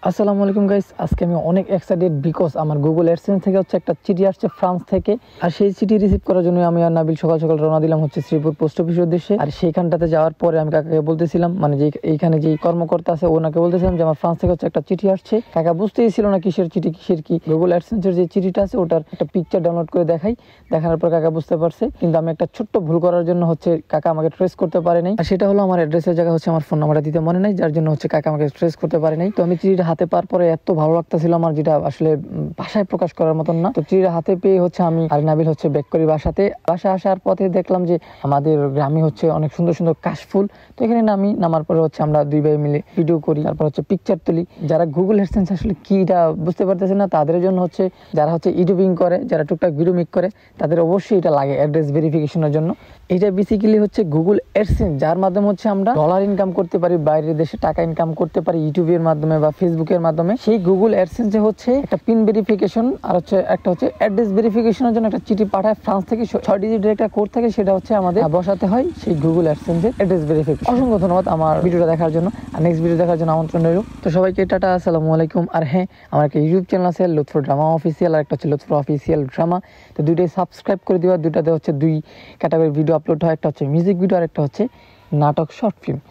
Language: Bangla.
আসসালামু আলাইকুম গাইস, আজকে আমি অনেক এক্সাইটেড বিকজ আমার গুগল অ্যাডসেন্স থেকে হচ্ছে একটা চিঠি আসছে ফ্রান্স থেকে। আর সেই চিঠি রিসিভ করার জন্য আমি আর নাবিল সকাল সকাল রওনা দিলাম হচ্ছে শ্রীপুর পোস্ট অফিসের উদ্দেশ্যে। আর সেইখানটাতে যাওয়ার পরে আমি কাকাকে বলতেছিলাম, মানে যে এইখানে যে কর্মকর্তা আছে ওনাকে বলতেছিলাম যে আমার ফ্রান্স থেকে হচ্ছে একটা চিঠি আসছে। কাকা বুঝতেই ছিল না কিসের চিঠি কিসের কি। গুগল অ্যাডসেন্সের যে চিঠিটা আছে ওটার একটা পিকচার ডাউনলোড করে দেখানোর পর কাকা বুঝতে পারছে, কিন্তু আমি একটা ছোট্ট ভুল করার জন্য হচ্ছে কাকা আমাকে ট্রেস করতে পারে নাই। আর সেটা হলো আমার অ্যাড্রেসের জায়গা হচ্ছে আমার ফোন নাম্বারটা দিতে মনে নাই, যার জন্য হচ্ছে কাকা আমাকে ট্রেস করতে পারে নাই। তো আমি চিঠিটা হাতে পাওয়ার পরে এত ভালো লাগতেছিল আমার, যেটা আসলে ভাষায় প্রকাশ করার মতন না। তো চিঠিটা হাতে পেয়ে হচ্ছে আমি আর নাবিল হচ্ছে ব্যাক করি বাসাতে। বাসায় আসার পথে দেখলাম যে আমাদের গ্রামে হচ্ছে অনেক সুন্দর সুন্দর কাশফুল। তো এখানে নামার পরে হচ্ছে আমরা দুই ভাই মিলে ভিডিও করি, তারপর হচ্ছে পিকচার তুলি। যারা গুগল অ্যাডসেন্স আসলে কিটা বুঝতে পারতেছে না তাদের জন্য হচ্ছে, যারা হচ্ছে ইউটিউবিং করে, যারা টুকটাক ভিডিও মেক করে, তাদের অবশ্যই এটা লাগে অ্যাড্রেস ভেরিফিকেশনের জন্য। এটা বেসিক্যালি হচ্ছে গুগল অ্যাডসেন্স, যার মাধ্যমে হচ্ছে আমরা ডলার ইনকাম করতে পারি, বাইরের দেশে টাকা ইনকাম করতে পারি ইউটিউবের মাধ্যমে বা ফেসবুকের মাধ্যমে। সেই গুগল অ্যাডসেন্সে হচ্ছে একটা পিন ভেরিফিকেশন আর হচ্ছে একটা হচ্ছে অ্যাড্রেস ভেরিফিকেশনের জন্য একটা চিঠি পাঠায় ফ্রান্স থেকে। 6 ডিজিটের একটা কোড থাকে, সেটা হচ্ছে আমাদের বসাতে হয় সেই গুগল অ্যাডসেন্সের অ্যাড্রেস ভেরিফিকেশন। অসংখ্য ধন্যবাদ আমার ভিডিওটা দেখার জন্য। আর নেক্সট ভিডিও দেখার জন্য আমন্ত্রণ রইল। তো সবাইকে টাটা, আসসালামু আলাইকুম। আর হ্যাঁ, আমার একটা ইউটিউব চ্যানেল আছে লুৎফর ড্রামা অফিসিয়াল, আর একটা হচ্ছে লুৎফর অফিসিয়াল ড্রামা। তো দুইটাই সাবস্ক্রাইব করে দিবা। দুইটাতে হচ্ছে দুই ক্যাটাগরির ভিডিও আপলোড হয়, একটা হচ্ছে মিউজিক ভিডিও আর একটা হচ্ছে নাটক শর্ট ফিল্ম।